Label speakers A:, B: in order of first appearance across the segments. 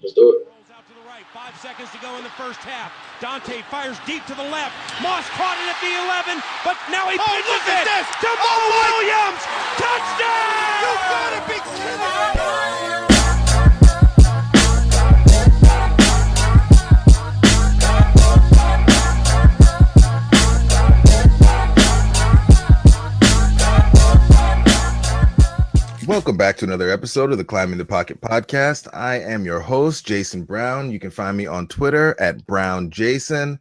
A: Let's do it.
B: Rolls out to the right. 5 seconds to go in the first half. Dante fires deep to the left. Moss caught it at the 11, but now he pitches it to Mo Williams. Touchdown!
C: You gotta be kidding me!
D: Welcome back to another episode of the Climbing the Pocket podcast. I am your host, Jason Brown. You can find me on Twitter at BrownJason.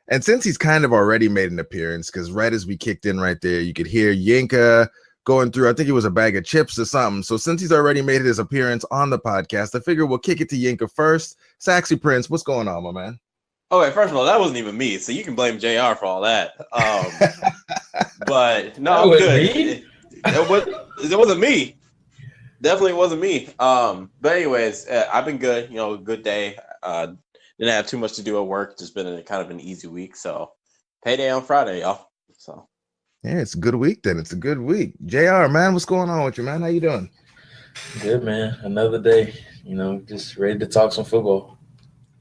D: And since he's kind of already made an appearance, because right as we kicked in right there, you could hear Yinka going through, I think it was a bag of chips or something. So since he's already made his appearance on the podcast, I figure we'll kick it to Yinka first. Saxy Prince, what's going on, my man?
E: Okay, first of all, that wasn't even me, so you can blame JR for all that. But no, I'm good. It wasn't me. Definitely wasn't me. But anyways, I've been good. You know, good day. Didn't have too much to do at work. Just been kind of an easy week. So payday on Friday, y'all. So
D: yeah, it's a good week then. It's a good week. JR, man, what's going on with you, man? How you doing?
A: Good, man. Another day. You know, just ready to talk some football.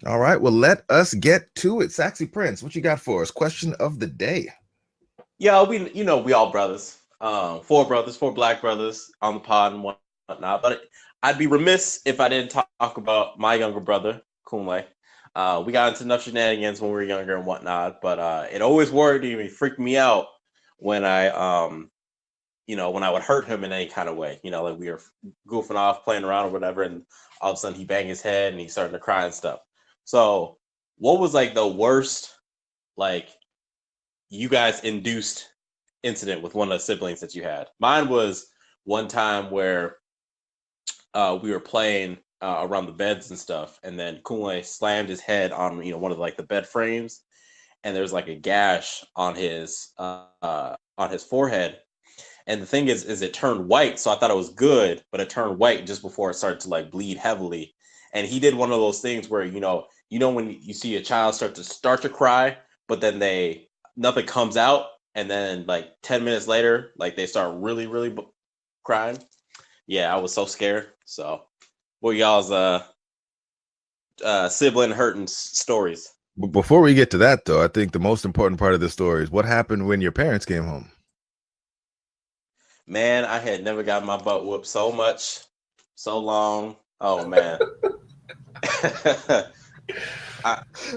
D: All right. Well, let us get to it. Saxy Prince, what you got for us? Question of the day.
E: yeah, we all brothers. 4 brothers, 4 black brothers on the pod and whatnot. But I'd be remiss if I didn't talk about my younger brother, Kunle. We got into enough shenanigans when we were younger and whatnot, but it always worried me, freaked me out when I would hurt him in any kind of way. You know, like we were goofing off, playing around or whatever, and all of a sudden he banged his head and he's starting to cry and stuff. So what was like the worst, like, you guys induced incident with one of the siblings that you had? Mine was one time where we were playing around the beds and stuff, and then Kunle slammed his head on one of like the bed frames, and there's like a gash on his forehead. And the thing is it turned white, so I thought it was good, but it turned white just before it started to like bleed heavily. And he did one of those things where when you see a child start to cry, but then nothing comes out, and then like 10 minutes later, like they start really, really crying. Yeah, I was so scared. So, what are y'all's sibling hurting stories?
D: Before we get to that, though, I think the most important part of the story is what happened when your parents came home.
E: Man, I had never got my butt whooped so much, so long. Oh man.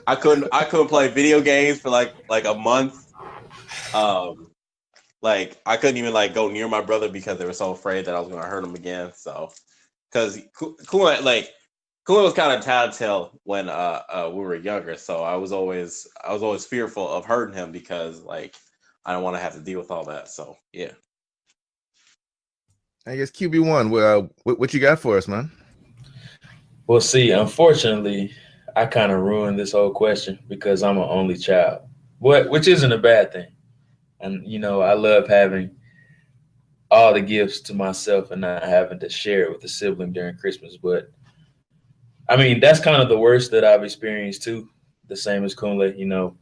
E: I couldn't play video games for like a month. Like I couldn't even like go near my brother because they were so afraid that I was gonna hurt him again. So, because Kulin was kind of tattletale when we were younger, so I was always fearful of hurting him because like I don't want to have to deal with all that. So yeah.
D: I guess QB1, well, what you got for us, man?
A: Well, see, unfortunately, I kind of ruined this whole question because I'm an only child, which isn't a bad thing. And, I love having all the gifts to myself and not having to share it with a sibling during Christmas. But, I mean, that's kind of the worst that I've experienced, too. The same as Kunle,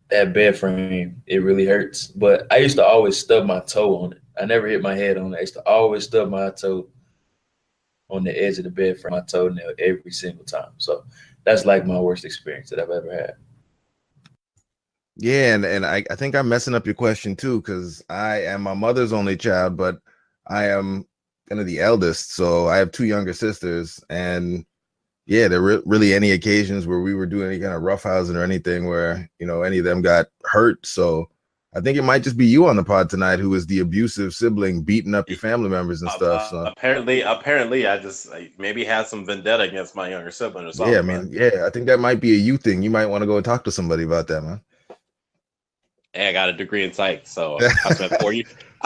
A: that bed frame, it really hurts. But I used to always stub my toe on it. I never hit my head on it. I used to always stub my toe on the edge of the bed frame, my toenail every single time. So that's like my worst experience that I've ever had.
D: Yeah, and I think I'm messing up your question too, because I am my mother's only child, but I am kind of the eldest, so I have 2 younger sisters, and yeah, there were really any occasions where we were doing any kind of roughhousing or anything where any of them got hurt. So I think it might just be you on the pod tonight who is the abusive sibling beating up your family members and stuff. So
E: apparently, I just maybe had some vendetta against my younger sibling or something.
D: Yeah, I mean, I think that might be a you thing. You might want to go talk to somebody about that, man.
E: Hey, I got a degree in psych, so I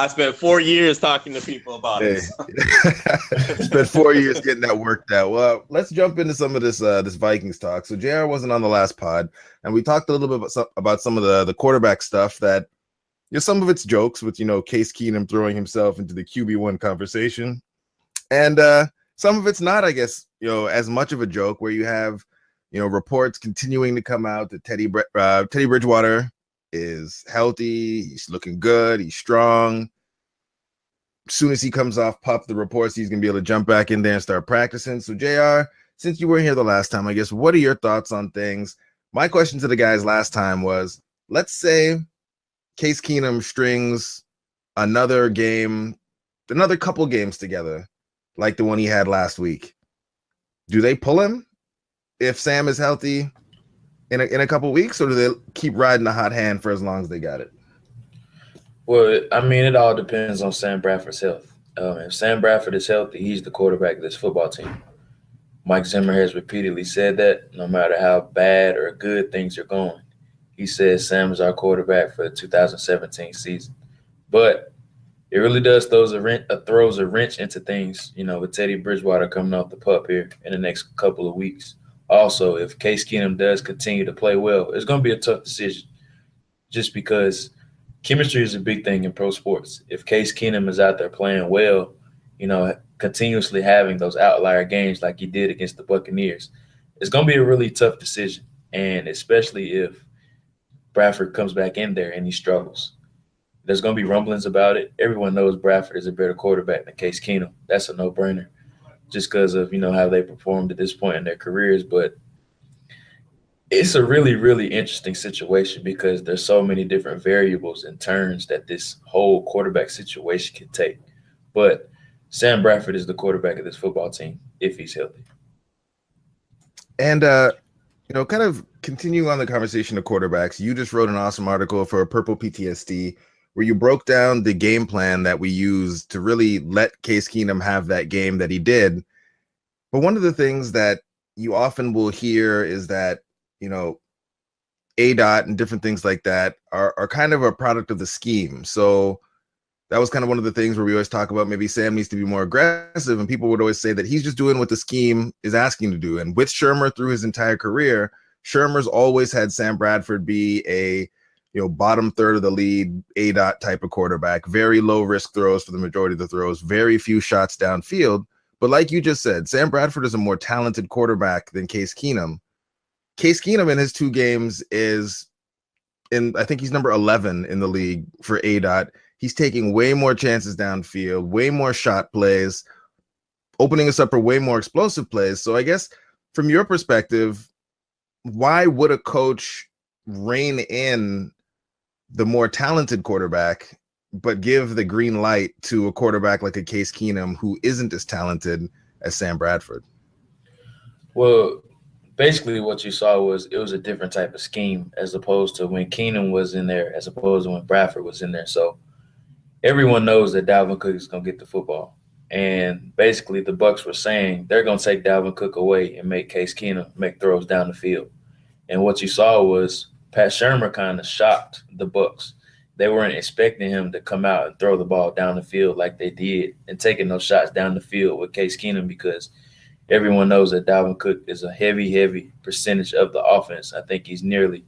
E: spent 4 years talking to people about it.
D: Spent 4 years getting that worked out. Well, let's jump into some of this Vikings talk. So JR wasn't on the last pod, and we talked a little bit about some of the quarterback stuff that some of it's jokes with Case Keenum throwing himself into the QB1 conversation, and some of it's not, I guess, as much of a joke, where you have reports continuing to come out that Teddy Bridgewater is healthy, he's looking good, he's strong. As soon as he comes off PUP, the reports he's gonna be able to jump back in there and start practicing. So JR, since you were here the last time, I guess, what are your thoughts on things? My question to the guys last time was, let's say Case Keenum strings another couple games together, like the one he had last week. Do they pull him if Sam is healthy in a couple weeks, or do they keep riding the hot hand for as long as they got it?
A: Well, I mean, it all depends on Sam Bradford's health. If Sam Bradford is healthy, he's the quarterback of this football team. Mike Zimmer has repeatedly said that no matter how bad or good things are going. He says Sam is our quarterback for the 2017 season. But it really does throws a wrench into things, with Teddy Bridgewater coming off the pup here in the next couple of weeks. Also, if Case Keenum does continue to play well, it's going to be a tough decision just because chemistry is a big thing in pro sports. If Case Keenum is out there playing well, continuously having those outlier games like he did against the Buccaneers, it's going to be a really tough decision. And especially if Bradford comes back in there and he struggles. There's going to be rumblings about it. Everyone knows Bradford is a better quarterback than Case Keenum. That's a no-brainer just because of, how they performed at this point in their careers. But it's a really, really interesting situation because there's so many different variables and turns that this whole quarterback situation can take. But Sam Bradford is the quarterback of this football team if he's healthy.
D: And, kind of continuing on the conversation of quarterbacks, you just wrote an awesome article for Purple PTSD where you broke down the game plan that we used to really let Case Keenum have that game that he did. But one of the things that you often will hear is that, ADOT and different things like that are kind of a product of the scheme. So that was kind of one of the things where we always talk about maybe Sam needs to be more aggressive, and people would always say that he's just doing what the scheme is asking to do. And with Shurmur through his entire career, Shurmur's always had Sam Bradford be a bottom third of the lead ADOT type of quarterback, very low risk throws for the majority of the throws, very few shots downfield. But like you just said, Sam Bradford is a more talented quarterback than Case Keenum. Case Keenum in his 2 games I think he's number 11 in the league for ADOT. He's taking way more chances downfield, way more shot plays, opening us up for way more explosive plays. So I guess from your perspective, why would a coach rein in the more talented quarterback, but give the green light to a quarterback like a Case Keenum who isn't as talented as Sam Bradford?
A: Well, basically what you saw was it was a different type of scheme as opposed to when Keenum was in there, as opposed to when Bradford was in there. So everyone knows that Dalvin Cook is going to get the football. And basically the Bucs were saying they're going to take Dalvin Cook away and make Case Keenum make throws down the field. And what you saw was Pat Shurmur kind of shocked the Bucs. They weren't expecting him to come out and throw the ball down the field like they did and taking those shots down the field with Case Keenum because everyone knows that Dalvin Cook is a heavy percentage of the offense. I think he's nearly,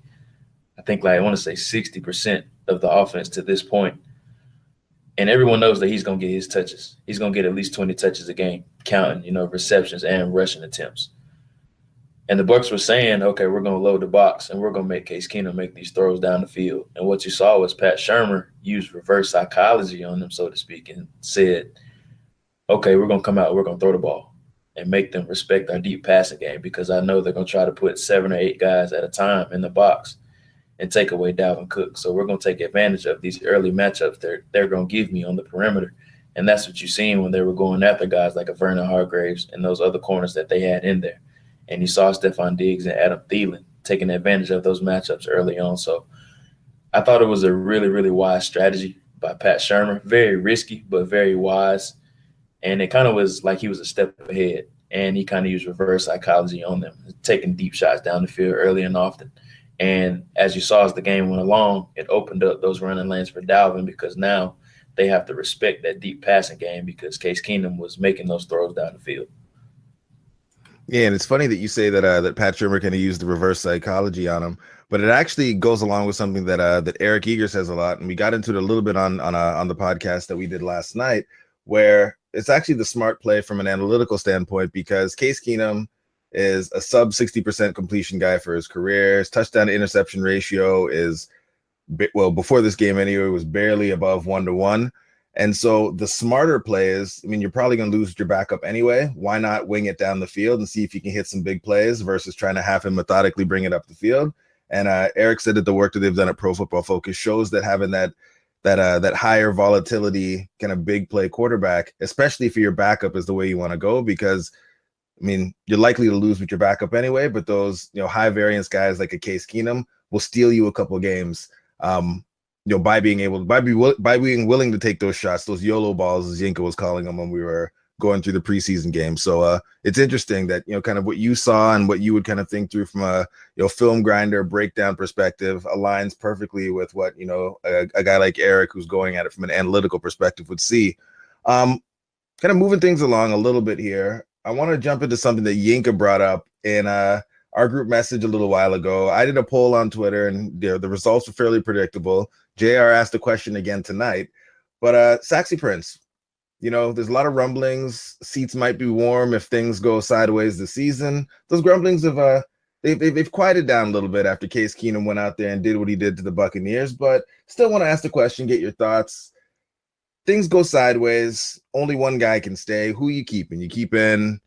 A: I want to say 60% of the offense to this point. And everyone knows that he's going to get his touches. He's going to get at least 20 touches a game, counting, receptions and rushing attempts. And the Bucs were saying, okay, we're going to load the box and we're going to make Case Keenum make these throws down the field. And what you saw was Pat Shurmur used reverse psychology on them, so to speak, and said, okay, we're going to come out, we're going to throw the ball and make them respect our deep passing game because I know they're going to try to put 7 or 8 guys at a time in the box and take away Dalvin Cook. So we're going to take advantage of these early matchups they're going to give me on the perimeter. And that's what you've seen when they were going after guys like a Vernon Hargreaves and those other corners that they had in there. And you saw Stephon Diggs and Adam Thielen taking advantage of those matchups early on. So I thought it was a really, really wise strategy by Pat Shurmur. Very risky, but very wise. And it kind of was like he was a step ahead. And he kind of used reverse psychology on them, taking deep shots down the field early and often. And as you saw as the game went along, it opened up those running lanes for Dalvin because now they have to respect that deep passing game because Case Keenum was making those throws down the field.
D: Yeah, and it's funny that you say that that Pat Shurmur kind of used the reverse psychology on him, but it actually goes along with something that that Eric Eager says a lot, and we got into it a little bit on the podcast that we did last night, where it's actually the smart play from an analytical standpoint because Case Keenum is a sub 60% completion guy for his career. His touchdown to interception ratio is, well, before this game anyway, was barely above 1-to-1. And so the smarter play is, I mean, you're probably going to lose your backup anyway. Why not wing it down the field and see if you can hit some big plays versus trying to have him methodically bring it up the field? And Eric said that the work that they've done at Pro Football Focus shows that having that higher volatility kind of big play quarterback, especially for your backup, is the way you want to go, because I mean, you're likely to lose with your backup anyway, but those, high variance guys like a Case Keenum will steal you a couple of games. By being willing to take those shots, those YOLO balls, as Yinka was calling them when we were going through the preseason game. So it's interesting that, kind of what you saw and what you would kind of think through from a, film grinder breakdown perspective aligns perfectly with what, a guy like Eric, who's going at it from an analytical perspective, would see. Kind of moving things along a little bit here, I want to jump into something that Yinka brought up in our group message a little while ago. I did a poll on Twitter, and the results were fairly predictable. JR asked the question again tonight, but Saxy Prince, there's a lot of rumblings. Seats might be warm if things go sideways this season. Those grumblings have they've quieted down a little bit after Case Keenum went out there and did what he did to the Buccaneers, but still want to ask the question, get your thoughts. Things go sideways. Only one guy can stay. Who you keeping? You keeping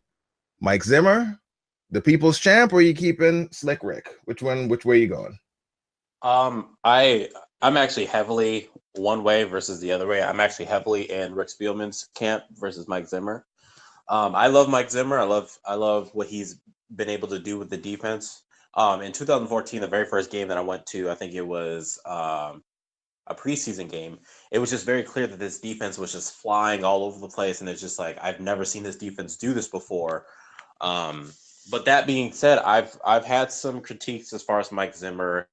D: Mike Zimmer, the people's champ, or you keeping Slick Rick? Which way are you going?
E: I'm actually heavily one way versus the other way. I'm actually heavily in Rick Spielman's camp versus Mike Zimmer. I love Mike Zimmer. I love what he's been able to do with the defense. In 2014, the very first game that I went to, I think it was a preseason game, it was just very clear that this defense was just flying all over the place, and it's just like, I've never seen this defense do this before. But that being said, I've had some critiques as far as Mike Zimmer.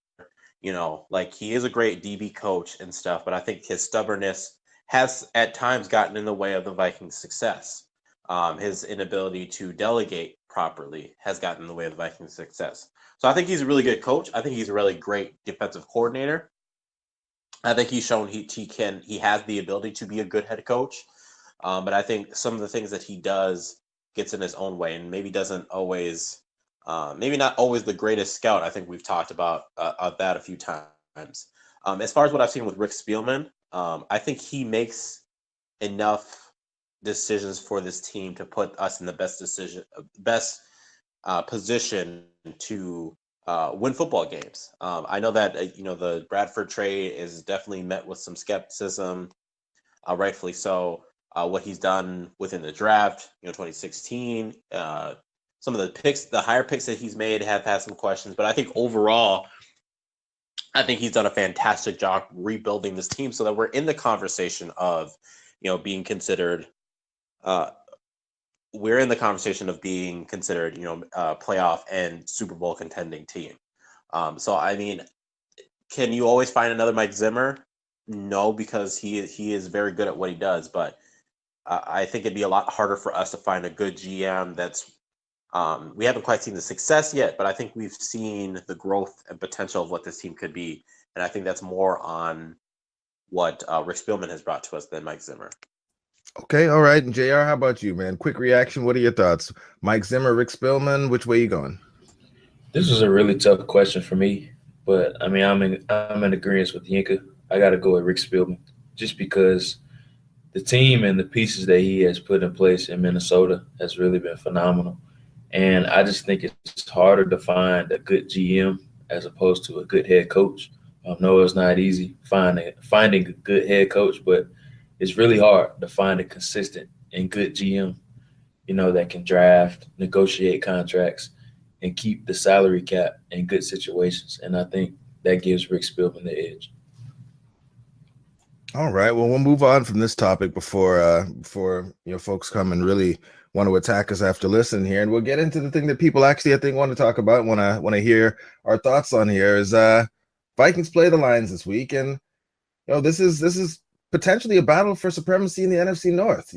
E: Like, he is a great DB coach and stuff, but I think his stubbornness has at times gotten in the way of the Vikings' success. His inability to delegate properly has gotten in the way of the Vikings' success. So I think he's a really good coach. I think he's a really great defensive coordinator. I think he's shown he has the ability to be a good head coach. But I think some of the things that he does gets in his own way, and maybe doesn't always, maybe not always the greatest scout. I think we've talked about that a few times. As far as what I've seen with Rick Spielman, I think he makes enough decisions for this team to put us in the best position to win football games. I know that the Bradford trade is definitely met with some skepticism, rightfully so. What he's done within the draft, 2016, some of the picks, the higher picks that he's made have had some questions, but I think overall, I think he's done a fantastic job rebuilding this team so that we're in the conversation of, being considered. We're in the conversation of being considered, playoff and Super Bowl contending team. So, I mean, can you always find another Mike Zimmer? No, because he is very good at what he does. But I think it'd be a lot harder for us to find a good GM that's we haven't quite seen the success yet, but I think we've seen the growth and potential of what this team could be. And I think that's more on what Rick Spielman has brought to us than Mike Zimmer.
D: Okay, all right. And JR, how about you, man? Quick reaction. What are your thoughts? Mike Zimmer, Rick Spielman, which way you going?
A: This was a really tough question for me, but I mean, I'm in agreement with Yinka. I got to go with Rick Spielman just because the team and the pieces that he has put in place in Minnesota has really been phenomenal. And I just think it's harder to find a good GM as opposed to a good head coach. I know it's not easy finding a good head coach, but it's really hard to find a consistent and good GM, that can draft, negotiate contracts, and keep the salary cap in good situations. And I think that gives Rick Spielman the edge.
D: All right. Well, we'll move on from this topic before folks come and really want to attack us after listening here, and we'll get into the thing that people actually, I think, want to talk about, want to hear our thoughts on here is Vikings play the Lions this week, and this is potentially a battle for supremacy in the NFC North.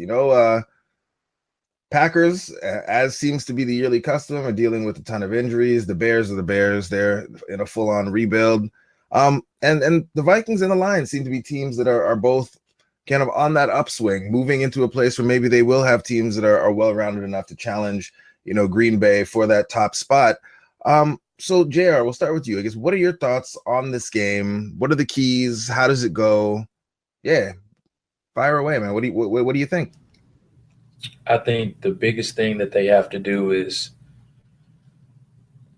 D: Packers, as seems to be the yearly custom, are dealing with a ton of injuries. The Bears are the Bears; they're in a full-on rebuild. And the Vikings and the Lions seem to be teams that are both kind of on that upswing, moving into a place where maybe they will have teams that are well-rounded enough to challenge, Green Bay for that top spot. So JR, we'll start with you. I guess, what are your thoughts on this game? What are the keys? How does it go? Yeah. Fire away, man. What do you think?
A: I think the biggest thing that they have to do is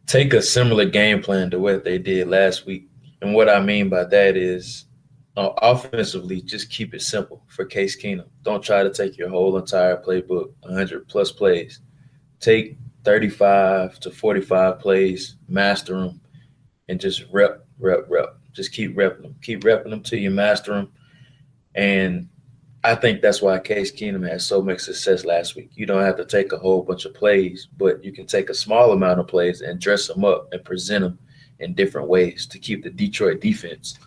A: take a similar game plan to what they did last week. And what I mean by that is offensively, just keep it simple for Case Keenum. Don't try to take your whole entire playbook, 100 plus plays. Take 35 to 45 plays, master them, and just rep. Just keep repping them. Keep repping them till you master them. And I think that's why Case Keenum had so much success last week. You don't have to take a whole bunch of plays, but you can take a small amount of plays and dress them up and present them in different ways to keep the Detroit defense,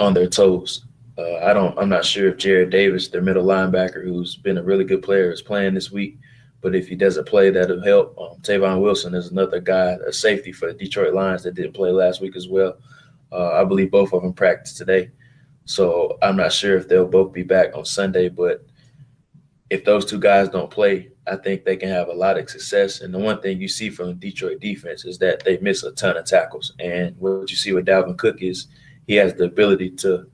A: on their toes. I'm not sure if Jarrad Davis, their middle linebacker, who's been a really good player, is playing this week. But if he doesn't play, that'll help. Tavon Wilson is another guy, a safety for the Detroit Lions that didn't play last week as well. I believe both of them practiced today. So I'm not sure if they'll both be back on Sunday. But if those two guys don't play, I think they can have a lot of success. And the one thing you see from the Detroit defense is that they miss a ton of tackles. And what you see with Dalvin Cook is he has the ability to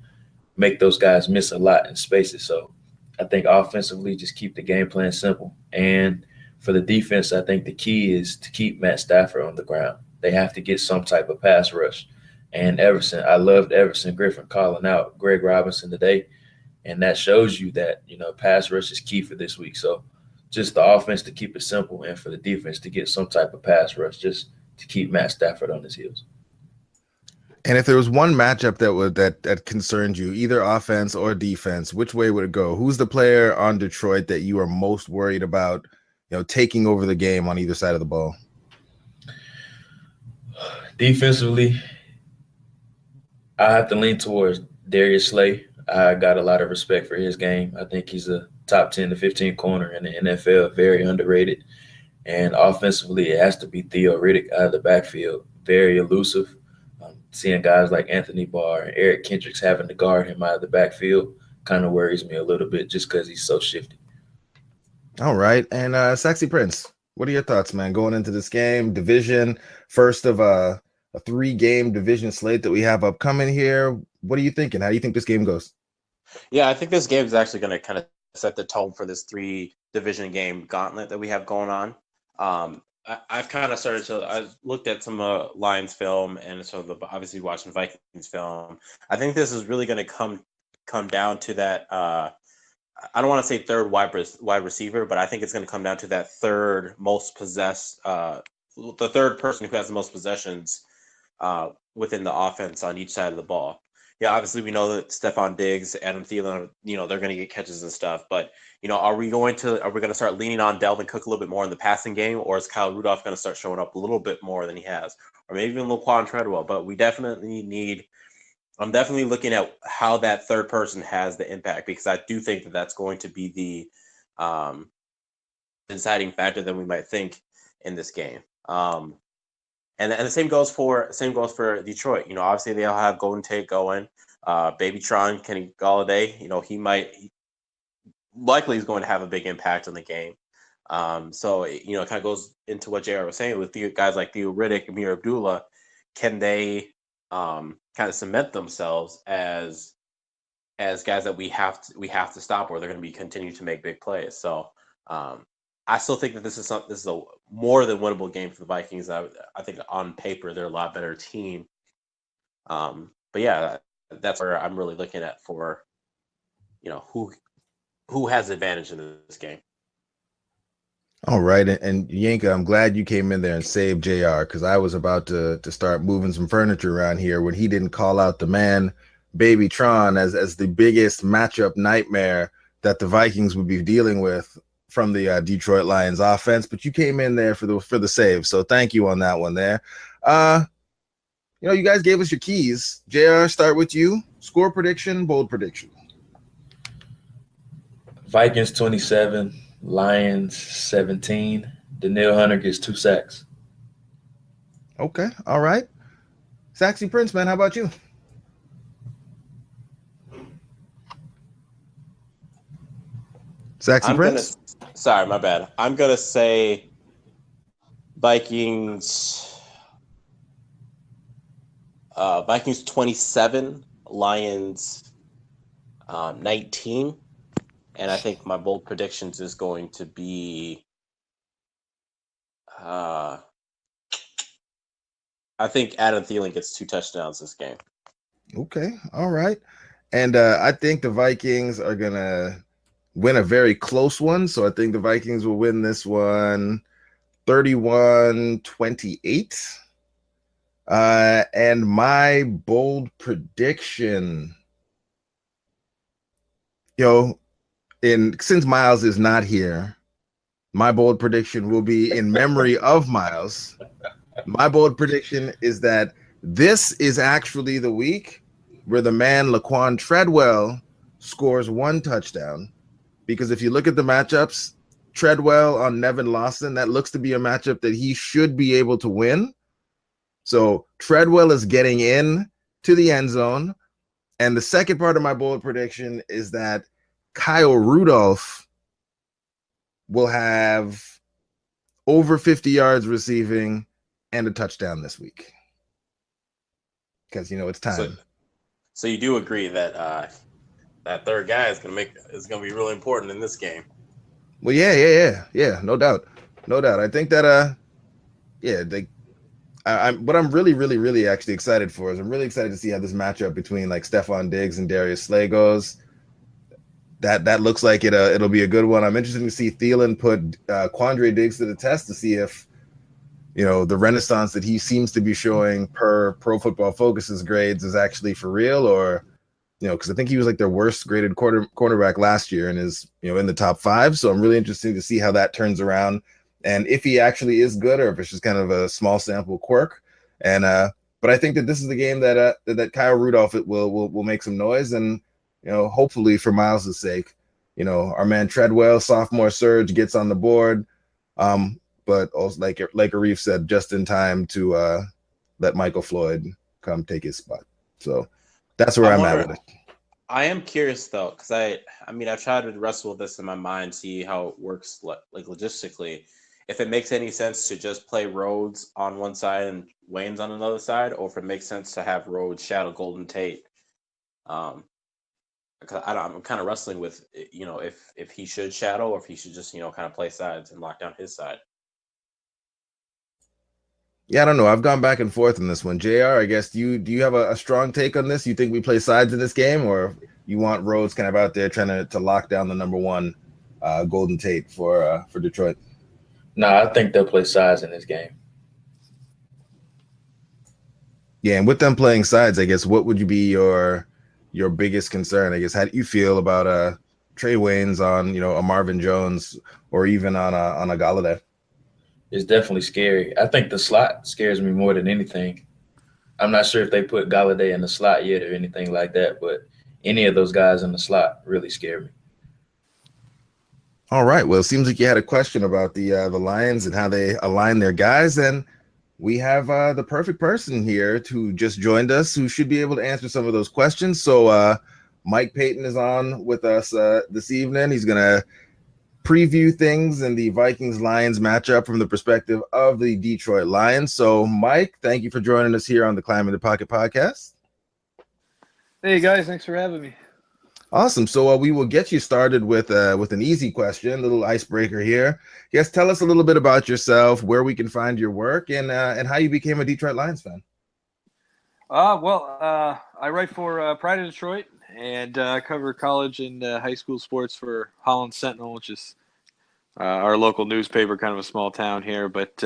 A: make those guys miss a lot in spaces. So I think offensively, just keep the game plan simple. And for the defense, I think the key is to keep Matt Stafford on the ground. They have to get some type of pass rush. And Everson, I loved Everson Griffin calling out Greg Robinson today. And that shows you that, pass rush is key for this week. So just the offense to keep it simple and for the defense to get some type of pass rush just to keep Matt Stafford on his heels.
D: And if there was one matchup that concerned you, either offense or defense, which way would it go? Who's the player on Detroit that you are most worried about, taking over the game on either side of the ball?
A: Defensively, I have to lean towards Darius Slay. I got a lot of respect for his game. I think he's a top 10 to 15 corner in the NFL, very underrated. And offensively, it has to be Theo Riddick out of the backfield, very elusive. Seeing guys like Anthony Barr and Eric Kendricks having to guard him out of the backfield kind of worries me a little bit just because he's so shifty.
D: All right. And Sexy Prince, what are your thoughts, man, going into this game, division, first of a 3-game division slate that we have upcoming here? What are you thinking? How do you think this game goes?
E: Yeah, I think this game is actually going to kind of set the tone for this 3-division game gauntlet that we have going on. I've kind of I looked at some Lions film and obviously watching Vikings film. I think this is really going to come down to that. I don't want to say third wide receiver, but I think it's going to come down to that third most possessed, the third person who has the most possessions within the offense on each side of the ball. Yeah, obviously we know that Stephon Diggs, Adam Thielen, they're going to get catches and stuff. But are we going to start leaning on Dalvin Cook a little bit more in the passing game, or is Kyle Rudolph going to start showing up a little bit more than he has, or maybe even Laquan Treadwell? But we definitely need. I'm definitely looking at how that third person has the impact, because I do think that that's going to be the deciding factor than we might think in this game. And the same goes for Detroit. Obviously they all have Golden Tate going. Baby Tron, Kenny Galladay. He likely is going to have a big impact on the game. So it kind of goes into what JR was saying with guys like Theo Riddick, Amir Abdullah. Can they kind of cement themselves as guys that we have to stop, or they're going to be continue to make big plays? So I still think that this is a more than winnable game for the Vikings. I think on paper they're a lot better team. But yeah, that's where I'm really looking at for, who has the advantage in this game.
D: All right, and Yanka, I'm glad you came in there and saved JR, because I was about to start moving some furniture around here when he didn't call out the man, Baby Tron, as the biggest matchup nightmare that the Vikings would be dealing with from the Detroit Lions offense. But you came in there for the save, so thank you on that one there. You guys gave us your keys. JR, start with you. Score prediction, bold prediction.
A: Vikings 27, Lions 17. Danielle Hunter gets 2 sacks.
D: Okay, all right. Sexy Prince, man, how about you? Sexy Prince?
E: Sorry, my bad. I'm going to say Vikings 27, Lions 19. And I think my bold predictions is going to be I think Adam Thielen gets 2 touchdowns this game.
D: Okay. All right. And I think the Vikings are going to win a very close one. So I think the Vikings will win this one 31-28. And my bold prediction, since Miles is not here, my bold prediction will be in memory of Miles. My bold prediction is that this is actually the week where the man Laquan Treadwell scores 1 touchdown. Because if you look at the matchups, Treadwell on Nevin Lawson, that looks to be a matchup that he should be able to win. So Treadwell is getting in to the end zone. And the second part of my bold prediction is that Kyle Rudolph will have over 50 yards receiving and a touchdown this week. Because, it's time.
E: So you do agree that that third guy is going to be really important in this game.
D: Well, yeah, no doubt. I think that what I'm really, really, really actually excited for is I'm really excited to see how this matchup between like Stephon Diggs and Darius Slay goes. That looks like it'll be a good one. I'm interested to see Thielen put Quandre Diggs to the test to see if the renaissance that he seems to be showing per Pro Football Focus's grades is actually for real, or because I think he was like their worst graded cornerback last year and is in the top 5. So I'm really interested to see how that turns around and if he actually is good or if it's just kind of a small sample quirk. And but I think that this is the game that Kyle Rudolph will make some noise, and hopefully for Miles' sake, our man Treadwell, sophomore surge, gets on the board. But also like Arif said, just in time to let Michael Floyd come take his spot. So that's where I'm at with it.
E: I am curious though, because I've tried to wrestle with this in my mind, see how it works like logistically. If it makes any sense to just play Rhodes on one side and Wayne's on another side, or if it makes sense to have Rhodes shadow Golden Tate. I'm kind of wrestling with if he should shadow or if he should just kind of play sides and lock down his side.
D: Yeah, I don't know. I've gone back and forth on this one. JR, I guess, do you have a strong take on this? You think we play sides in this game, or you want Rhodes kind of out there trying to lock down the number 1 Golden Tate for Detroit?
A: No, I think they'll play sides in this game.
D: Yeah, and with them playing sides, I guess, what would you be your biggest concern? I guess, how do you feel about Trey Waynes on a Marvin Jones or even on a Galladay?
A: It's definitely scary. I think the slot scares me more than anything. I'm not sure if they put Galladay in the slot yet or anything like that, but any of those guys in the slot really scare me.
D: All right. Well, it seems like you had a question about the Lions and how they align their guys, and we have the perfect person here who just joined us who should be able to answer some of those questions. So Mike Payton is on with us this evening. He's going to preview things in the Vikings-Lions matchup from the perspective of the Detroit Lions. So, Mike, thank you for joining us here on the Climb in the Pocket podcast.
F: Hey, guys. Thanks for having me.
D: Awesome. So we will get you started with an easy question, a little icebreaker here. Yes, tell us a little bit about yourself, where we can find your work, and how you became a Detroit Lions fan.
F: I write for Pride of Detroit and cover college and high school sports for Holland Sentinel, which is our local newspaper, kind of a small town here. But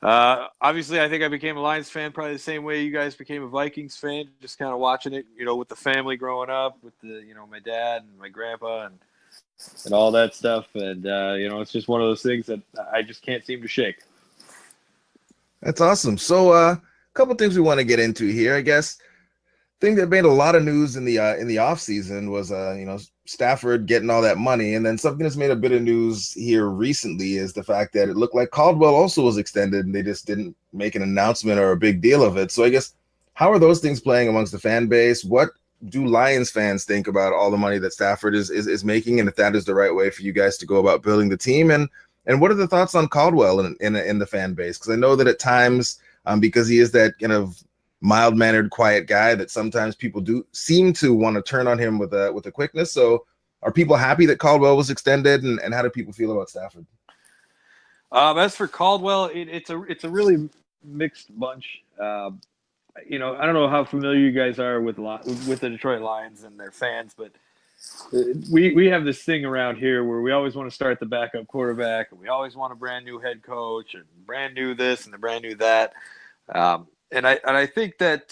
F: obviously, I think I became a Lions fan probably the same way you guys became a Vikings fan, just kind of watching it, with the family growing up, with my dad and my grandpa and all that stuff. And, it's just one of those things that I just can't seem to shake.
D: That's awesome. So a couple things we want to get into here, I guess. Thing that made a lot of news in the offseason was Stafford getting all that money, and then something that's made a bit of news here recently is the fact that it looked like Caldwell also was extended, and they just didn't make an announcement or a big deal of it. So I guess, how are those things playing amongst the fan base? What do Lions fans think about all the money that Stafford is making, and if that is the right way for you guys to go about building the team? And what are the thoughts on Caldwell in the fan base? Because I know that at times, because he is that kind of mild-mannered, quiet guy that sometimes people do seem to want to turn on him with a quickness. So are people happy that Caldwell was extended, and how do people feel about Stafford?
F: As for Caldwell, it's a really mixed bunch. I don't know how familiar you guys are with the Detroit Lions and their fans, but we have this thing around here where we always want to start the backup quarterback, and we always want a brand new head coach and brand new this and the brand new that. And I think that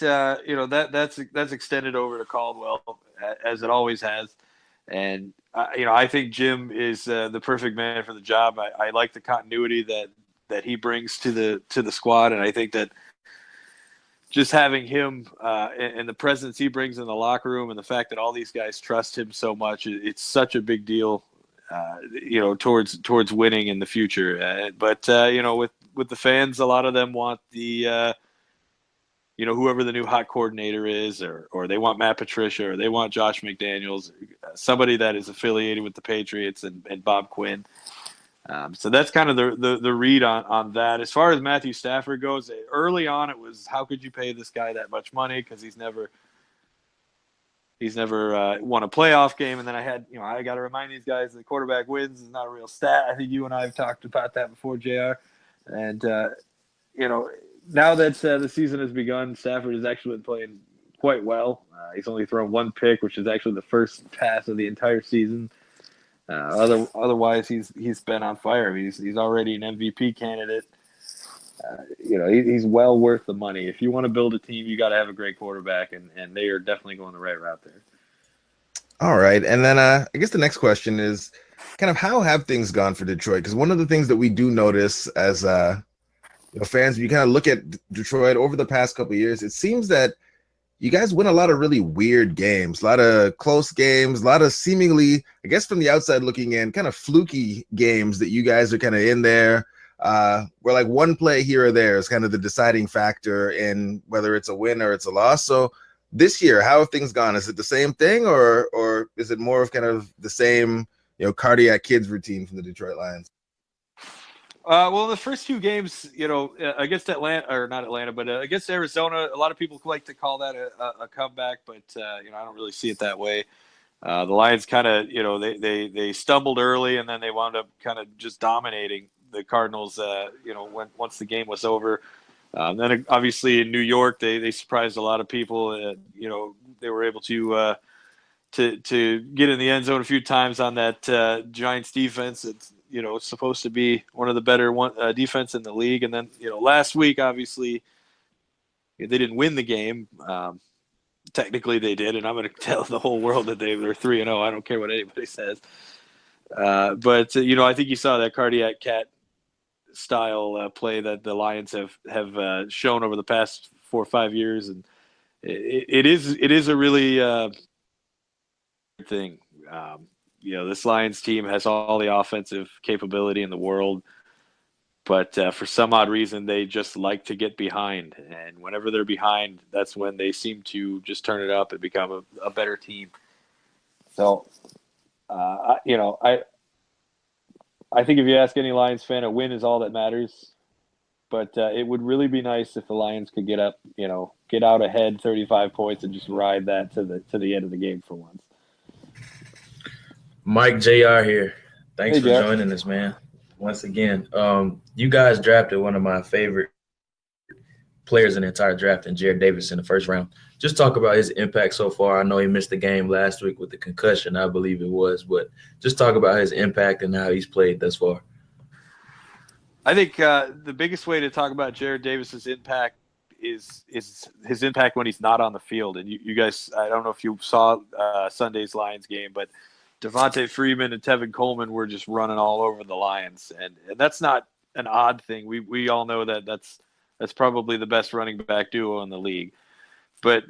F: that's extended over to Caldwell, as it always has. And I think Jim is the perfect man for the job. I like the continuity that he brings to the squad, and I think that just having him and the presence he brings in the locker room, and the fact that all these guys trust him so much, it's such a big deal, towards winning in the future. But with the fans, a lot of them want the whoever the new hot coordinator is, or they want Matt Patricia, or they want Josh McDaniels, somebody that is affiliated with the Patriots and Bob Quinn. So that's kind of the read on that. As far as Matthew Stafford goes, early on it was, how could you pay this guy that much money? Because he's never won a playoff game. And then I got to remind these guys the quarterback wins is not a real stat. I think you and I have talked about that before, JR. And now that the season has begun, Stafford has actually been playing quite well. He's only thrown one pick, which is actually the first pass of the entire season. Otherwise, he's been on fire. He's already an MVP candidate. He's well worth the money. If you want to build a team, you got to have a great quarterback, and they are definitely going the right route there.
D: All right, and then I guess the next question is kind of, how have things gone for Detroit? Because one of the things that we do notice as fans, you kind of look at Detroit over the past couple of years, it seems that you guys win a lot of really weird games, a lot of close games, a lot of seemingly, I guess from the outside looking in, kind of fluky games that you guys are kind of in there, where like one play here or there is kind of the deciding factor in whether it's a win or it's a loss. So this year, how have things gone? Is it the same thing, or is it more of kind of the same, cardiac kids routine from the Detroit Lions?
F: Well, the first two games, against Atlanta, or not Atlanta, but against Arizona, a lot of people like to call that a comeback, but I don't really see it that way. The Lions kind of, they stumbled early, and then they wound up kind of just dominating the Cardinals. Once the game was over. Then obviously in New York, they surprised a lot of people. They were able to get in the end zone a few times on that Giants defense. It's supposed to be one of the better defense in the league. And then, last week, obviously, they didn't win the game. Technically, they did, and I'm going to tell the whole world that they're 3-0. I don't care what anybody says. But I think you saw that cardiac cat style play that the Lions have shown over the past 4 or 5 years, and it is a really thing. This Lions team has all the offensive capability in the world, but for some odd reason, they just like to get behind. And whenever they're behind, that's when they seem to just turn it up and become a better team. So, I think if you ask any Lions fan, a win is all that matters. But it would really be nice if the Lions could get out ahead 35 points and just ride that to the end of the game for once.
A: Mike JR here. Thanks for
F: JR.
A: joining us, man. Once again, you guys drafted one of my favorite players in the entire draft, in Jarrad Davis in the first round. Just talk about his impact so far. I know he missed the game last week with the concussion, I believe it was, but just talk about his impact and how he's played thus far.
F: I think the biggest way to talk about Jarrad Davis's impact is his impact when he's not on the field. And you guys, I don't know if you saw Sunday's Lions game, but Devontae Freeman and Tevin Coleman were just running all over the Lions, and that's not an odd thing. We all know that's probably the best running back duo in the league. But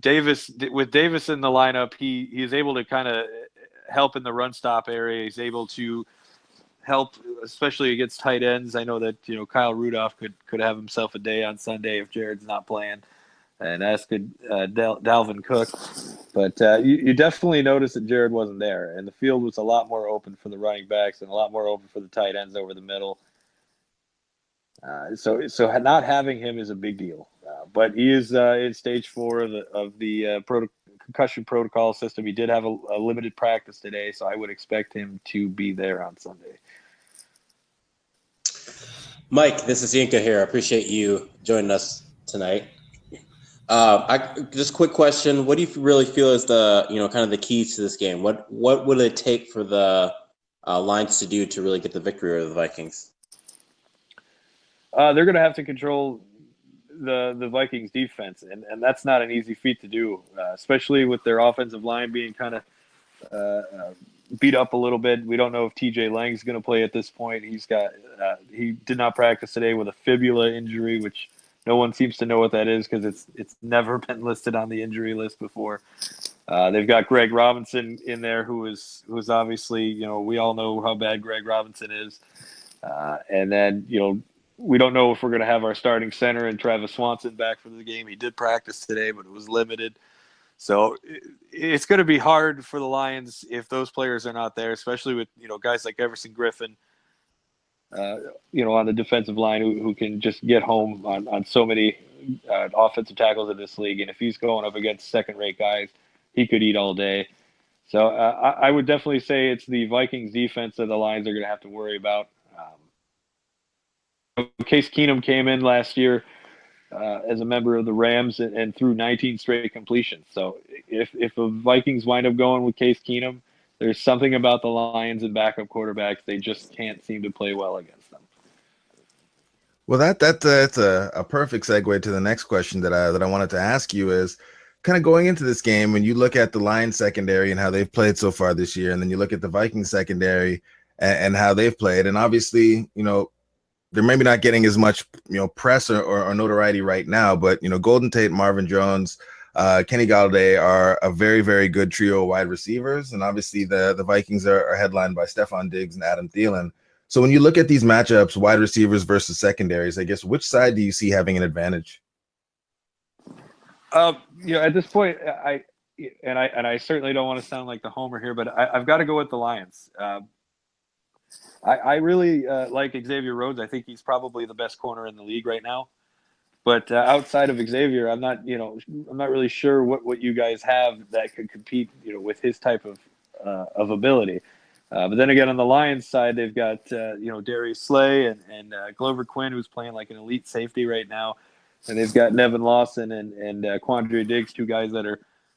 F: Davis, with Davis in the lineup, he is able to kind of help in the run stop area. He's able to help, especially against tight ends. I know that Kyle Rudolph could have himself a day on Sunday if Jared's not playing, and as could Dalvin Cook. But you definitely noticed that Jarrad wasn't there, and the field was a lot more open for the running backs and a lot more open for the tight ends over the middle. So not having him is a big deal. But he is in stage 4 of the concussion protocol system. He did have a limited practice today, so I would expect him to be there on Sunday.
E: Mike, this is Yinka here. I appreciate you joining us tonight. Just quick question: what do you really feel is the kind of the keys to this game? What would it take for the Lions to do to really get the victory over the Vikings?
F: They're going to have to control the Vikings defense, and that's not an easy feat to do, especially with their offensive line being kind of beat up a little bit. We don't know if TJ Lang's going to play at this point. He did not practice today with a fibula injury, which no one seems to know what that is because it's never been listed on the injury list before. They've got Greg Robinson in there, who is obviously, we all know how bad Greg Robinson is, and then we don't know if we're going to have our starting center and Travis Swanson back for the game. He did practice today, but it was limited. So it's going to be hard for the Lions if those players are not there, especially with, guys like Everson Griffin, on the defensive line who can just get home on so many offensive tackles in this league. And if he's going up against second-rate guys, he could eat all day. So I would definitely say it's the Vikings defense that the Lions are going to have to worry about. Case Keenum came in last year as a member of the Rams and threw 19 straight completions. So if the Vikings wind up going with Case Keenum, there's something about the Lions and backup quarterbacks. They just can't seem to play well against them.
D: Well, that's a perfect segue to the next question that I wanted to ask you is kind of going into this game, when you look at the Lions secondary and how they've played so far this year, and then you look at the Vikings secondary and how they've played, and obviously, they're maybe not getting as much, press or notoriety right now, but, Golden Tate, Marvin Jones, Kenny Galladay are a very, very good trio of wide receivers. And obviously the Vikings are headlined by Stephon Diggs and Adam Thielen. So when you look at these matchups, wide receivers versus secondaries, I guess, which side do you see having an advantage?
F: At this point, I certainly don't want to sound like the homer here, but I've got to go with the Lions. I really like Xavier Rhodes. I think he's probably the best corner in the league right now. But outside of Xavier, I'm not really sure what you guys have that could compete, with his type of ability. But then again, on the Lions side, they've got Darius Slay and Glover Quinn, who's playing like an elite safety right now, and they've got Nevin Lawson and Quandre Diggs, two guys that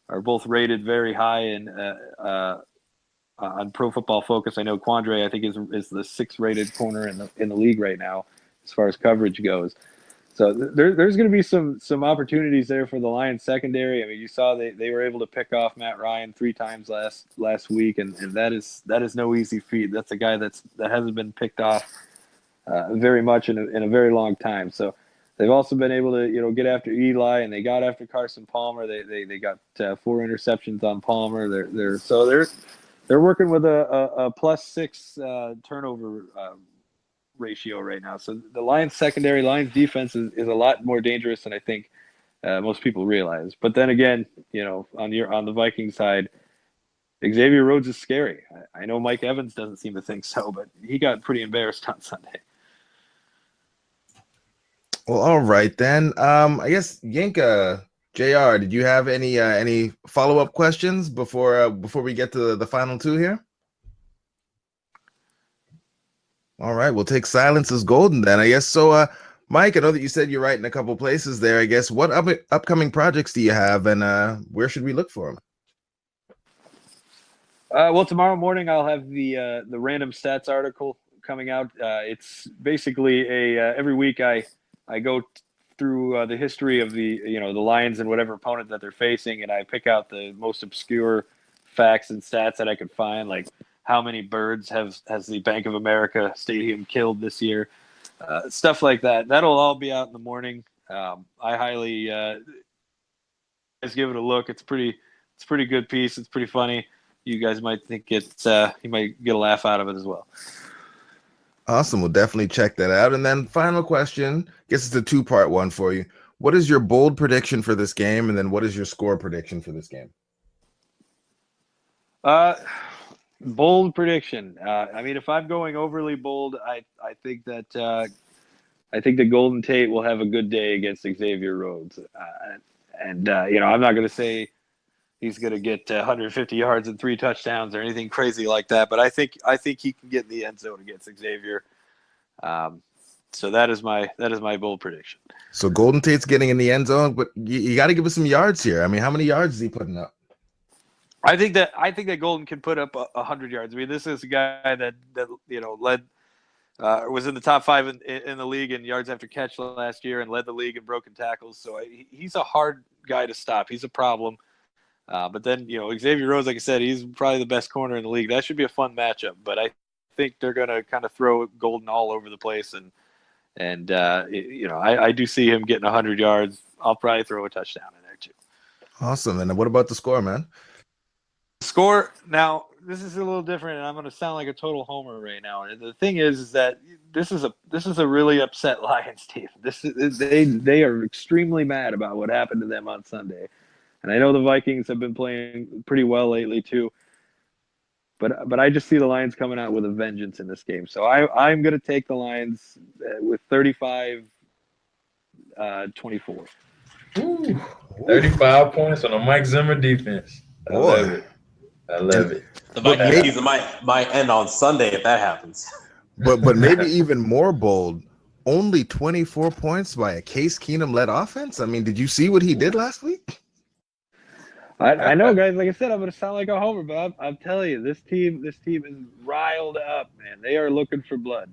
F: are both rated very high and on Pro Football Focus. I know Quandre, I think, is the 6th rated corner in the league right now as far as coverage goes. So there's going to be some opportunities there for the Lions secondary. I mean, you saw they were able to pick off Matt Ryan 3 times last week, and that is no easy feat. That's a guy that hasn't been picked off very much in a very long time. So they've also been able to get after Eli, and they got after Carson Palmer. They got 4 interceptions on Palmer. They're working with a +6 turnover ratio right now. So the Lions Lions defense is a lot more dangerous than I think most people realize. But then again, on the Viking side, Xavier Rhodes is scary. I know Mike Evans doesn't seem to think so, but he got pretty embarrassed on Sunday.
D: Well, all right then. I guess Yinka, JR, did you have any follow-up questions before we get to the final 2 here? All right, we'll take silence as golden then, I guess. So, Mike, I know that you said you're writing a couple places there. I guess what upcoming projects do you have, and where should we look for them?
F: Well, tomorrow morning I'll have the random stats article coming out. It's basically every week I go through the history of the Lions and whatever opponent that they're facing, and I pick out the most obscure facts and stats that I could find, like how many birds has the Bank of America Stadium killed this year, stuff like that. That'll all be out in the morning. I highly guys give it a look. It's a pretty good piece. It's pretty funny. You guys might think you might get a laugh out of it as well.
D: Awesome. We'll definitely check that out. And then final question, I guess it's a 2-part one for you. What is your bold prediction for this game? And then what is your score prediction for this game?
F: Bold prediction. I mean, if I'm going overly bold, I think that I think that Golden Tate will have a good day against Xavier Rhodes. I'm not going to say he's going to get 150 yards and 3 touchdowns or anything crazy like that, but I think he can get in the end zone against Xavier. So that is my bold prediction.
D: So Golden Tate's getting in the end zone, but you got to give us some yards here. I mean, how many yards is he putting up?
F: I think that Golden can put up 100 yards. I mean, this is a guy that led was in the top 5 in the league in yards after catch last year and led the league in broken tackles. So he's a hard guy to stop. He's a problem. But then Xavier Rhodes, like I said, he's probably the best corner in the league. That should be a fun matchup. But I think they're going to kind of throw Golden all over the place, and I do see him getting 100 yards. I'll probably throw a touchdown in there too. Awesome.
D: And what about the score, man?
F: Score now. This is a little different, and I'm going to sound like a total homer right now. And the thing is that this is a really upset Lions team. They are extremely mad about what happened to them on Sunday, and I know the Vikings have been playing pretty well lately too. But I just see the Lions coming out with a vengeance in this game. So I'm going to take the Lions with 35-24.
A: Ooh, 35 points on a Mike Zimmer defense. I love it.
E: The Vikings season might end on Sunday if that happens.
D: But maybe even more bold, only 24 points by a Case Keenum-led offense? I mean, did you see what he did last week?
F: I know, guys. Like I said, I'm going to sound like a homer, but I'm telling you, this team is riled up, man. They are looking for blood.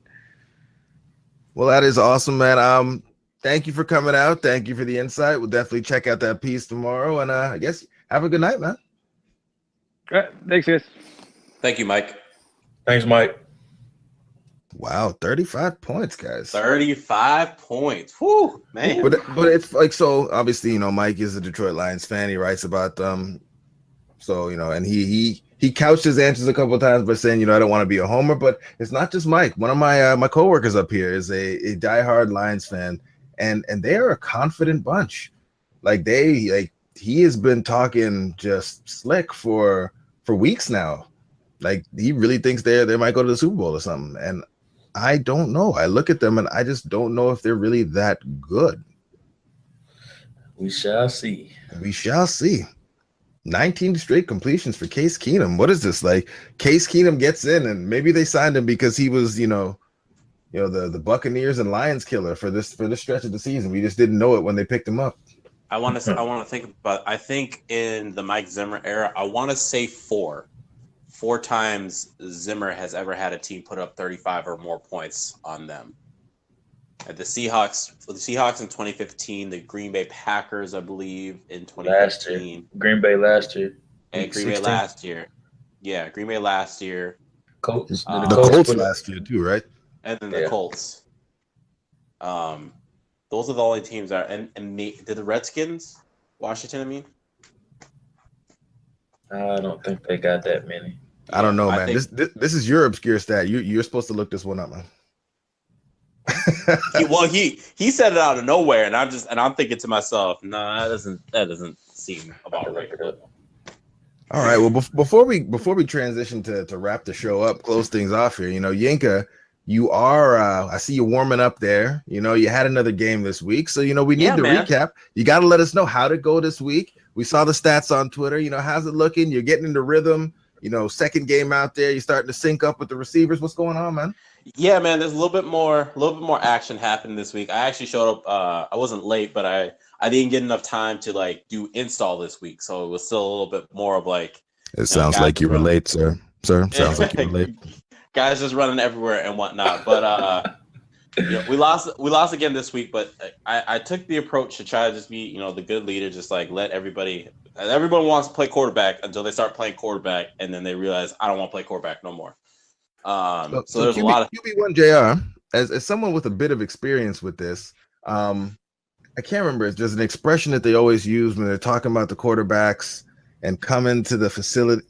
D: Well, that is awesome, man. Thank you for coming out. Thank you for the insight. We'll definitely check out that piece tomorrow. And I guess have a good night, man.
F: All right. Thanks, guys.
E: Thank you, Mike.
A: Thanks, Mike.
D: Wow, 35 points, guys.
E: 35 points. Whew, man.
D: But it's like, so obviously, Mike is a Detroit Lions fan. He writes about them. So, and he couched his answers a couple of times by saying, I don't want to be a homer, but it's not just Mike. One of my coworkers up here is a diehard Lions fan, and they are a confident bunch. He has been talking just slick for weeks now. Like, he really thinks they might go to the Super Bowl or something. And I don't know. I look at them and I just don't know if they're really that good.
A: We shall see.
D: 19 straight completions for Case Keenum. What is this? Like, Case Keenum gets in, and maybe they signed him because he was, the Buccaneers and Lions killer for this stretch of the season. We just didn't know it when they picked him up.
E: I want to think about. I think in the Mike Zimmer era, I want to say 4 times Zimmer has ever had a team put up 35 or more points on them. The Seahawks in 2015, the Green Bay Packers, I believe, in 2015.
A: Green Bay last year.
E: And Green Bay last year. Yeah, Green Bay last year.
A: Colts.
D: The Colts last year too, right?
E: And then the Colts. Those are the only teams that are, and did the Redskins, Washington, I mean?
A: I don't think they got that many.
D: I don't know, man. This is your obscure stat. You're supposed to look this one up, man.
E: he said it out of nowhere, and I'm thinking to myself, no, that doesn't seem about right.
D: All right. Well, before we transition to wrap the show up, close things off here. Yinka, you are. I see you warming up there. You had another game this week, so we need to recap. You got to let us know how to go this week. We saw the stats on Twitter. How's it looking? You're getting into rhythm. Second game out there. You're starting to sync up with the receivers. What's going on, man?
E: Yeah, man. There's a little bit more action happening this week. I actually showed up. I wasn't late, but I didn't get enough time to do install this week, so it was still a little bit more of like.
D: It sounds like you were late, sir. Sounds like you were late.
E: Guys just running everywhere and whatnot, but we lost again this week. But I took the approach to try to just be the good leader, just let everybody. Everyone wants to play quarterback until they start playing quarterback, and then they realize I don't want to play quarterback no more. So there's a lot of
D: QB1 JR as someone with a bit of experience with this. I can't remember. There's an expression that they always use when they're talking about the quarterbacks and coming to the facility.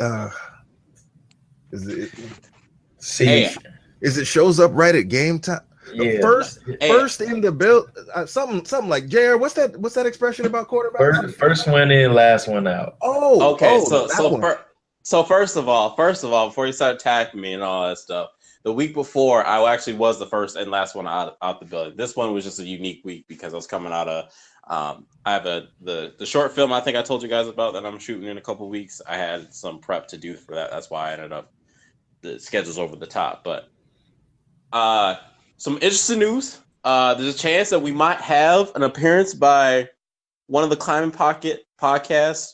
D: Is it shows up right at game time?
A: Yeah.
D: First in the build, something like JR. What's that expression about quarterback?
A: First one in, last one out.
E: Okay. So first of all, before you start attacking me and all that stuff, The week before, I actually was the first and last one out the building. This one was just a unique week because I was coming out of. I have the short film I think I told you guys about that I'm shooting in a couple weeks. I had some prep to do for that. That's why I ended up the schedule's over the top. But some interesting news. There's a chance that we might have an appearance by one of the Climbing Pocket podcasts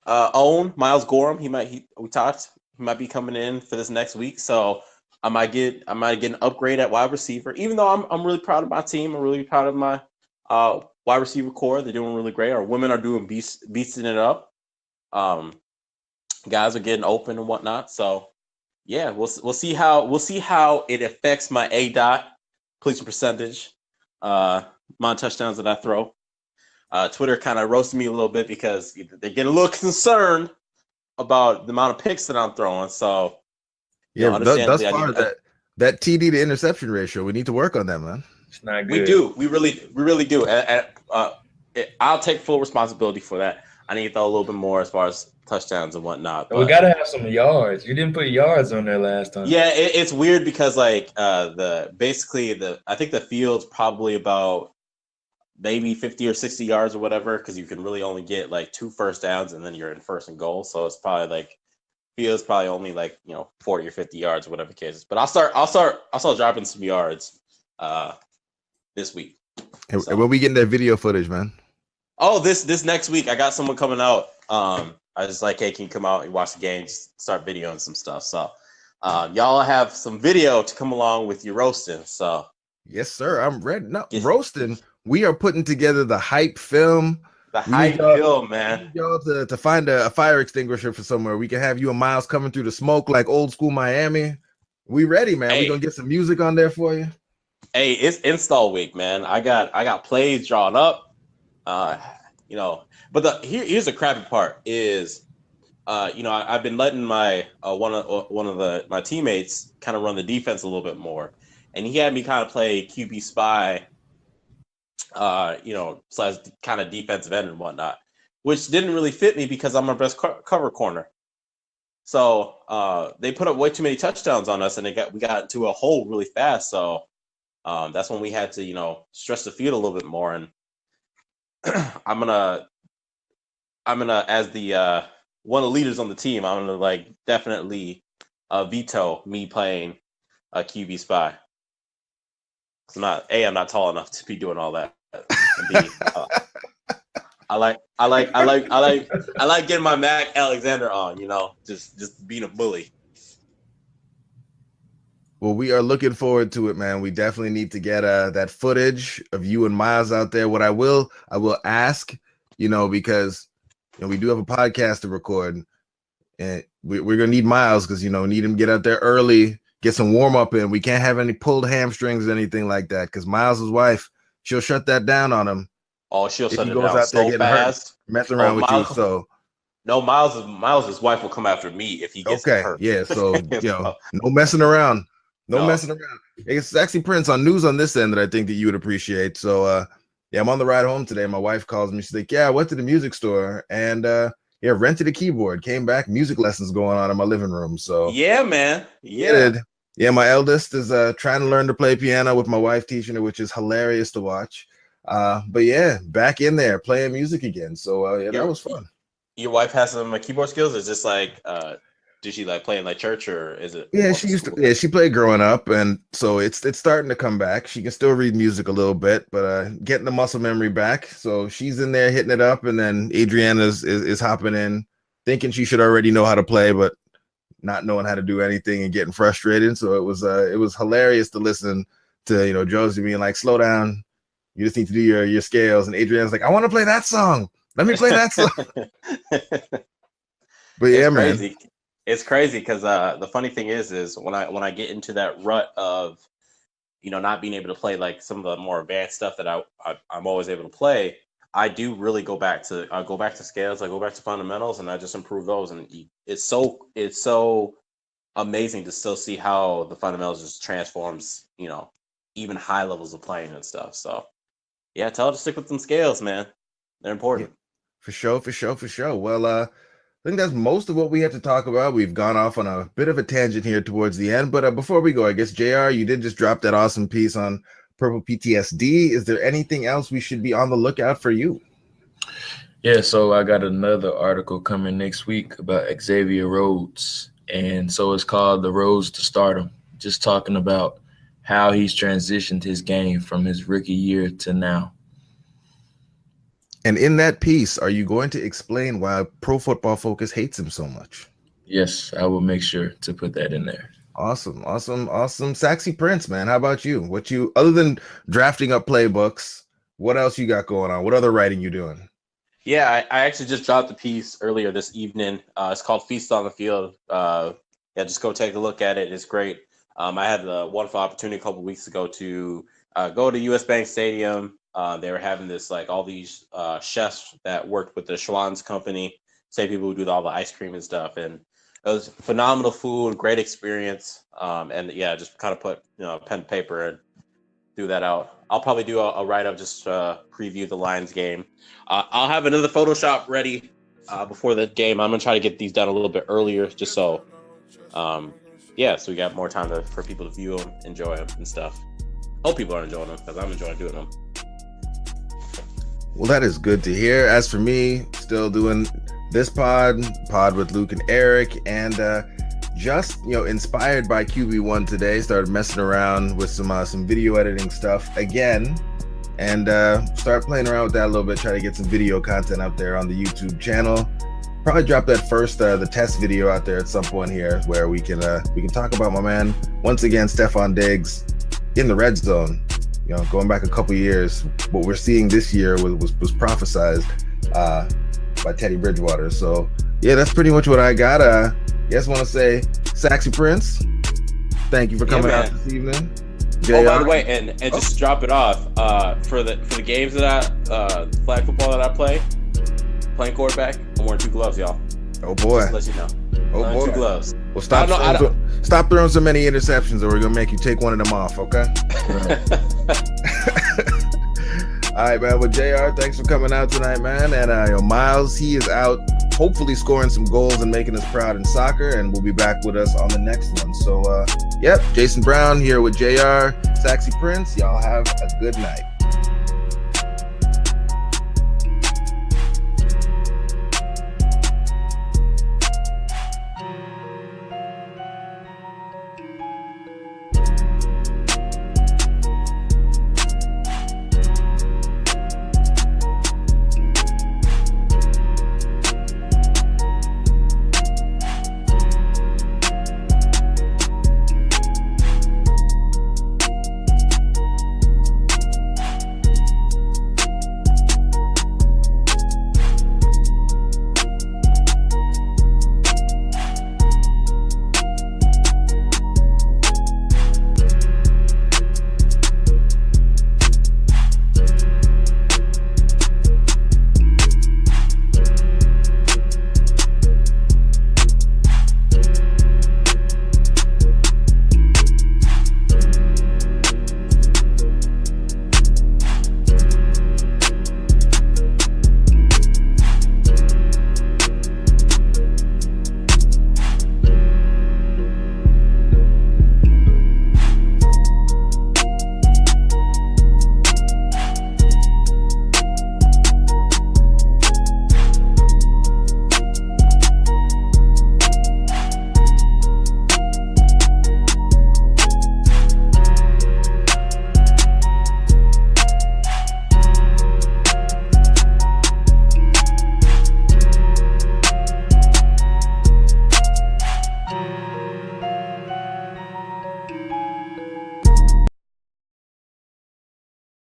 E: own Miles Gorham. He might be coming in for this next week. So I might get an upgrade at wide receiver. Even though I'm really proud of my team, I'm really proud of my wide receiver core. They're doing really great. Our women are doing beasting it up. Guys are getting open and whatnot. So yeah, we'll see how it affects my ADOT completion percentage, amount of touchdowns that I throw. Twitter kind of roasted me a little bit because they're getting a little concerned about the amount of picks that I'm throwing. So
D: yeah, thus far that TD to interception ratio, we need to work on that, man.
A: It's not good.
E: We do. We really do. I'll take full responsibility for that. I need to throw a little bit more as far as touchdowns and whatnot.
A: We got to have some yards. You didn't put yards on there last time.
E: Yeah, it's weird because like I think the field's probably about maybe 50 or 60 yards or whatever, because you can really only get like 2 first downs and then you're in first and goal. So it's probably like field's probably only like 40 or 50 yards or whatever the case is. But I'll start dropping some yards this week.
D: Hey, so. When we getting that video footage, man?
E: Oh, this next week I got someone coming out. I was like, hey, can you come out and watch the games? Start videoing some stuff. So y'all have some video to come along with your roasting. So
D: yes, sir. I'm ready. No, roasting. We are putting together the hype film.
E: The hype film, man.
D: Y'all to find a fire extinguisher for somewhere. We can have you and Miles coming through the smoke like old school Miami. We ready, man. We gonna get some music on there for you.
E: Hey, it's install week, man. I got plays drawn up. But here's the crappy part is, I've been letting my one of my teammates kind of run the defense a little bit more, and he had me kind of play QB spy, slash kind of defensive end and whatnot, which didn't really fit me because I'm my best cover corner. So they put up way too many touchdowns on us, and we got into a hole really fast. So that's when we had to stretch the field a little bit more. And I'm gonna as the one of the leaders on the team, I'm gonna like definitely veto me playing a QB spy. I'm not tall enough to be doing all that. And B, I like getting my Mac Alexander on, just being a bully.
D: Well, we are looking forward to it, man. We definitely need to get that footage of you and Miles out there. What I will ask, because we do have a podcast to record, and we're gonna need Miles because need him to get out there early, get some warm up in. We can't have any pulled hamstrings or anything like that because Miles' wife, she'll shut that down on him.
E: Oh, she'll shut it down
D: out
E: so
D: there
E: fast,
D: messing around with you. So
E: no, Miles' wife will come after me if he gets hurt.
D: Yeah. So no messing around. No messing around. It's actually Prince on news on this end that I think that you would appreciate. So I'm on the ride home today. My wife calls me. She's like, yeah, I went to the music store and rented a keyboard. Came back, music lessons going on in my living room. So
E: yeah, man. Yeah.
D: Yeah, my eldest is trying to learn to play piano with my wife teaching her, which is hilarious to watch. But yeah, back in there playing music again. So that was fun.
E: Your wife has some keyboard skills? Is this like did she like play in like church or is it?
D: Yeah, she used to. Yeah, she played growing up, and so it's starting to come back. She can still read music a little bit, but getting the muscle memory back. So she's in there hitting it up, and then Adriana is hopping in, thinking she should already know how to play, but not knowing how to do anything and getting frustrated. So it was hilarious to listen to Josie being like, "Slow down, you just need to do your scales." And Adriana's like, "I want to play that song. Let me play that song." But yeah, man.
E: It's crazy because the funny thing is when I get into that rut of not being able to play like some of the more advanced stuff that I'm always able to play, I do really go back to scales, I go back to fundamentals, and I just improve those. And it's so amazing to still see how the fundamentals just transforms even high levels of playing and stuff. So yeah, tell her to stick with some scales, man. They're important.
D: Yeah, for sure. Well, think that's most of what we had to talk about. We've gone off on a bit of a tangent here towards the end, but before we go, I guess, JR, you did just drop that awesome piece on Purple PTSD. Is there anything else we should be on the lookout for you?
A: Yeah, so I got another article coming next week about Xavier Rhodes, and so it's called The Roads to Stardom, just talking about how he's transitioned his game from his rookie year to now.
D: And in that piece, are you going to explain why Pro Football Focus hates him so much?
A: Yes, I will make sure to put that in there.
D: Awesome. Saxy Prince, man. How about you? Other than drafting up playbooks, what else you got going on? What other writing you doing?
E: Yeah, I actually just dropped a piece earlier this evening. It's called Feast on the Field. Just go take a look at it. It's great. I had the wonderful opportunity a couple weeks ago to go to US Bank Stadium. They were having this, like, all these chefs that worked with the Schwann's company, say people who do all the ice cream and stuff. And it was phenomenal food, great experience. Just kind of put, pen and paper and do that out. I'll probably do a write-up just to preview the Lions game. I'll have another Photoshop ready before the game. I'm going to try to get these done a little bit earlier just so we got more time for people to view them, enjoy them and stuff. Hope people are enjoying them because I'm enjoying doing them.
D: Well, that is good to hear. As for me, still doing this pod with Luke and Eric, and just inspired by QB1 today, started messing around with some video editing stuff again, and start playing around with that a little bit. Try to get some video content out there on the YouTube channel. Probably drop that first the test video out there at some point here, where we can talk about my man once again, Stefon Diggs in the red zone. Going back a couple years, what we're seeing this year was prophesized by Teddy Bridgewater. So yeah, that's pretty much what I got. Yes, want to say, Saxy Prince, thank you for coming out this evening.
E: Oh, by the way, and just drop it off for the games that flag football that I play, playing quarterback, I'm wearing 2 gloves, y'all.
D: Oh boy,
E: just to let you know.
D: Oh boy,
E: 2 gloves.
D: Well, stop throwing so many interceptions, or we're gonna make you take one of them off. Okay. All right, man. Well, JR, thanks for coming out tonight, man. And Miles, he is out, hopefully scoring some goals and making us proud in soccer, and will be back with us on the next one. So, Jason Brown here with JR, Saxy Prince. Y'all have a good night.